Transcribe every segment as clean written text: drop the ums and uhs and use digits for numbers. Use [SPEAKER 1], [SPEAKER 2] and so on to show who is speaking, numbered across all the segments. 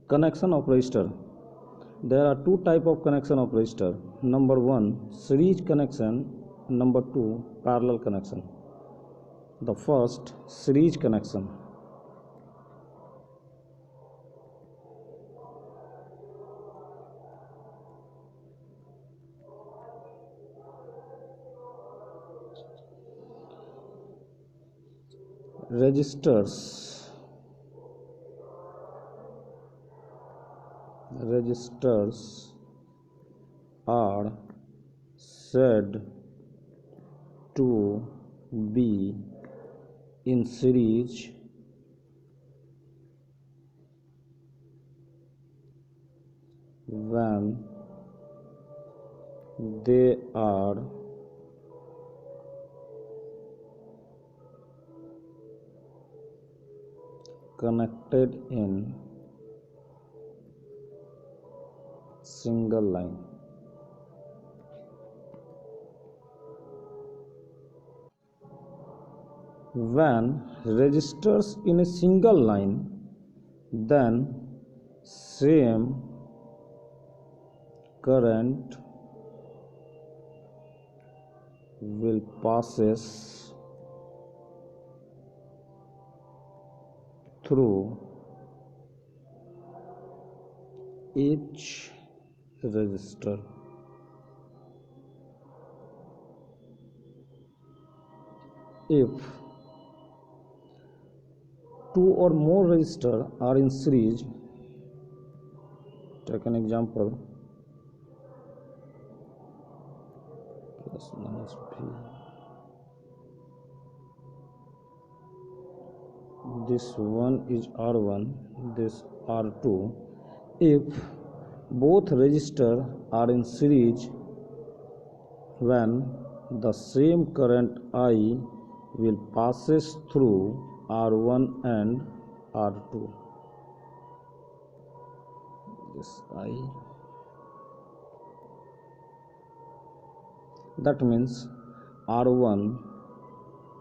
[SPEAKER 1] Connection of resistor. There are two type of connection of resistor. Number one, series connection. Number two, parallel connection. The first, series connection. Resistors are said to be in series when they are connected in single line. When resistors in a single line, then same current will passes through each resistor. If two or more resistors are in series, take an example, plus minus V. This one is R1, this R2. If both resistors are in series, when the same current I will passes through R1 and R2. This I. That means R1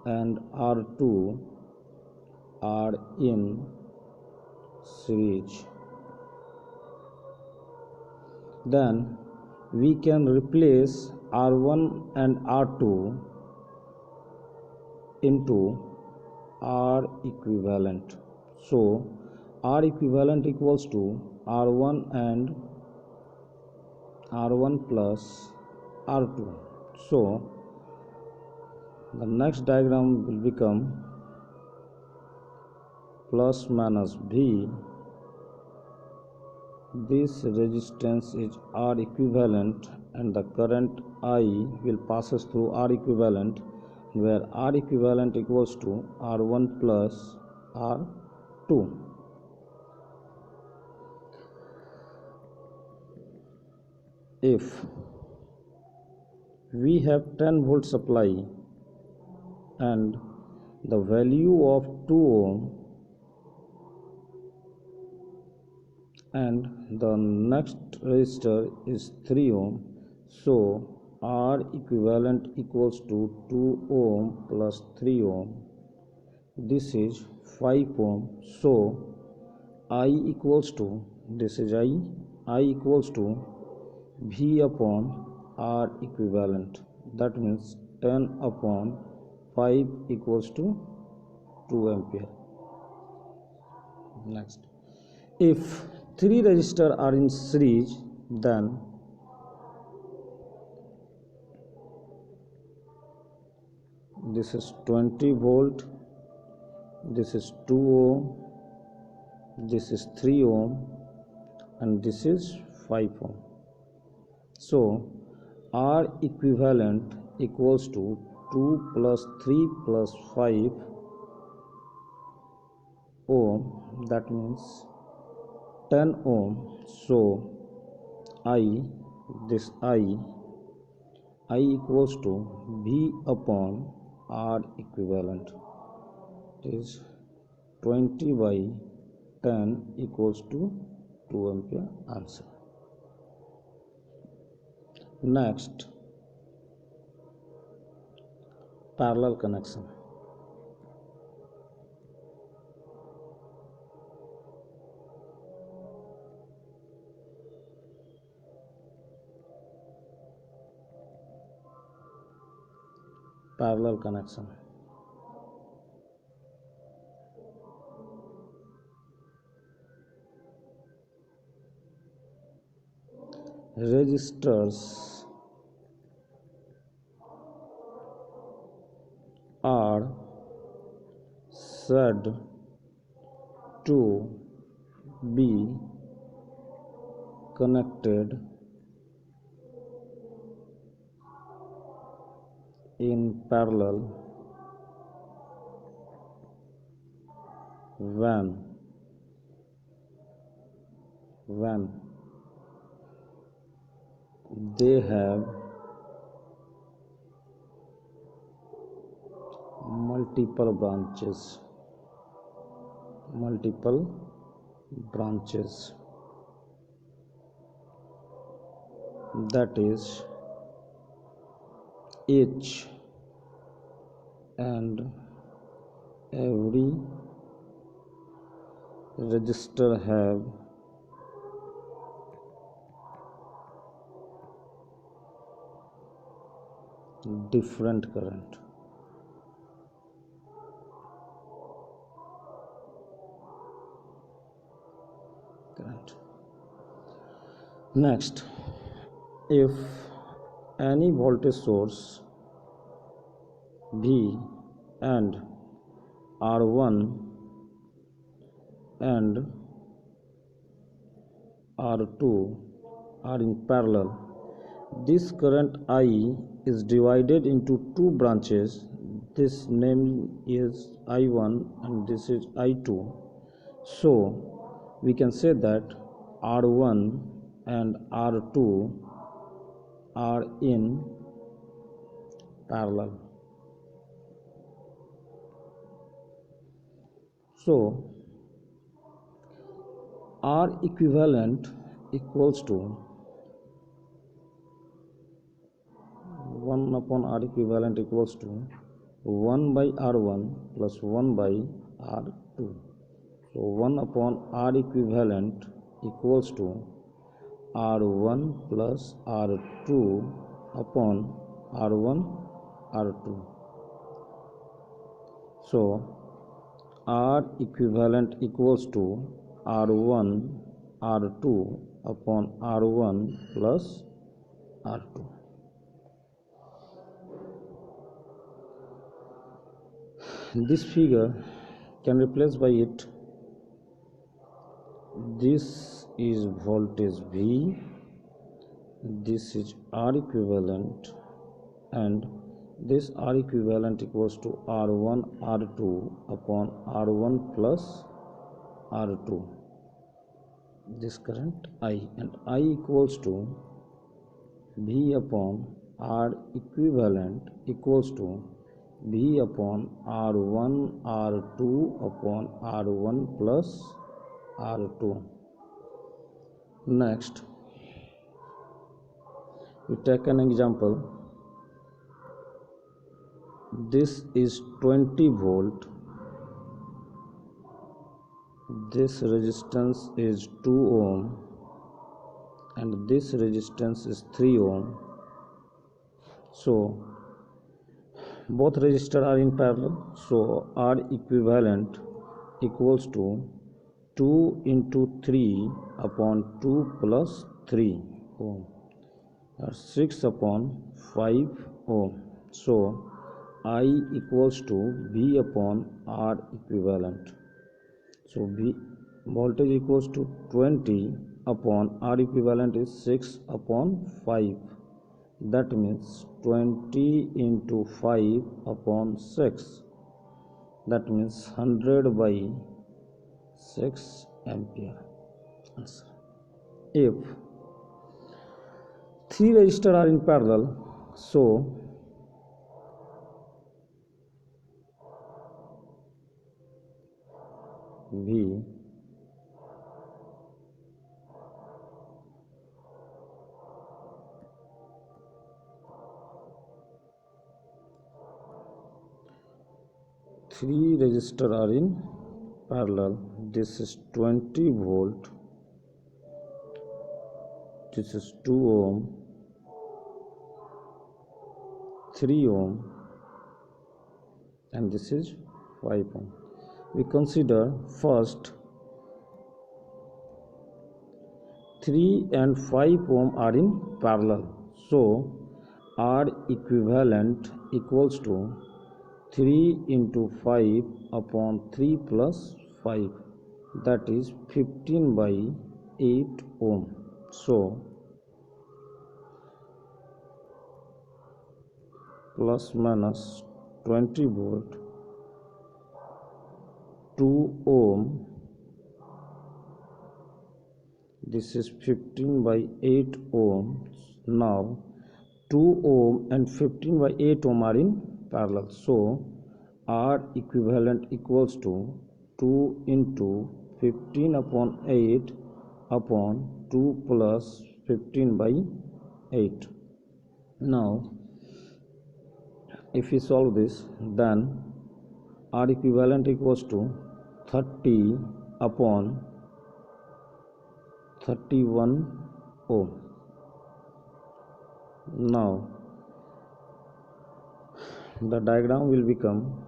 [SPEAKER 1] and R2 are in series. Then we can replace R1 and R2 into R equivalent. So R equivalent equals to R1 and R1 plus R2. So the next diagram will become plus minus V. This resistance is R equivalent and the current I will passes through R equivalent, where R equivalent equals to R1 plus R2. If we have 10 volt supply and the value of 2 ohm and the next resistor is 3 ohm, so R equivalent equals to 2 ohm plus 3 ohm. This is 5 ohm. So I equals to, this is I equals to V upon R equivalent. That means 10 upon 5 equals to 2 ampere. Next, if 3 resistors are in series, then this is 20 volt, this is 2 ohm, this is 3 ohm, and this is 5 ohm. So R equivalent equals to 2 plus 3 plus 5 ohm, that means 10 ohm. So this I equals to V upon R equivalent. It is 20 by 10 equals to 2 ampere. Answer. Next, parallel connection. parallel connection. Resistors are said to be connected in parallel when they have multiple branches, that is, each and every resistor have different current. Next, if any voltage source V and R1 and R2 are in parallel, this current I is divided into two branches. This name is I1 and this is I2. So we can say that R1 and R2 are in parallel. So R equivalent equals to 1 upon R equivalent equals to 1 by R1 plus 1 by R2. So 1 upon R equivalent equals to R1 plus R2 upon R1 R2. So R equivalent equals to R1 R2 upon R1 plus R2. This figure can replace by it. This is voltage V, this is R equivalent, and this R equivalent equals to R1 R2 upon R1 plus R2. This current I, and I equals to V upon R equivalent equals to V upon R1 R2 upon R1 plus R2. Next, we take an example. This is 20 volt. This resistance is 2 ohm and this resistance is 3 ohm. So both resistors are in parallel. So R equivalent equals to 2 into 3 upon 2 plus 3 ohm, or 6 upon 5 ohm. So I equals to V upon R equivalent. So V voltage equals to 20 upon R equivalent is 6 upon 5. That means 20 into 5 upon 6. That means 100 by 6 ampere. Answer. If 3 resistors are in parallel, so V three resistors are in parallel. This is 20 volt, this is 2 ohm, 3 ohm, and this is 5 ohm. We consider first 3 and 5 ohm are in parallel, so R equivalent equals to 3 into 5 upon 3 plus 5, that is 15 by 8 ohm. So plus minus 20 volt, 2 ohm, this is 15 by 8 ohm. Now 2 ohm and 15 by 8 ohm are in parallel, so R equivalent equals to 2 into 15 upon 8 upon 2 plus 15 by 8. Now if we solve this, then R equivalent equals to 30 upon 31 ohm. Now the diagram will become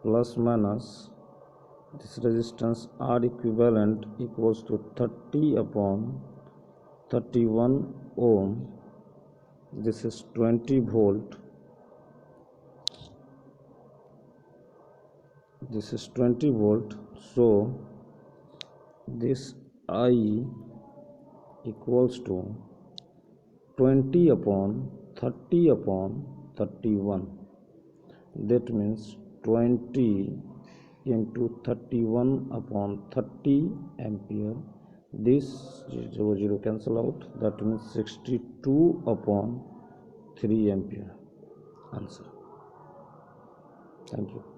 [SPEAKER 1] plus minus this resistance R equivalent equals to 30 upon 31 ohm. This is 20 volt. This is 20 volt. So this I equals to 20 upon 30 upon 31. That means 20 into 31 upon 30 ampere. This 0 cancel out, that means 62 upon 3 ampere. Answer. Thank you.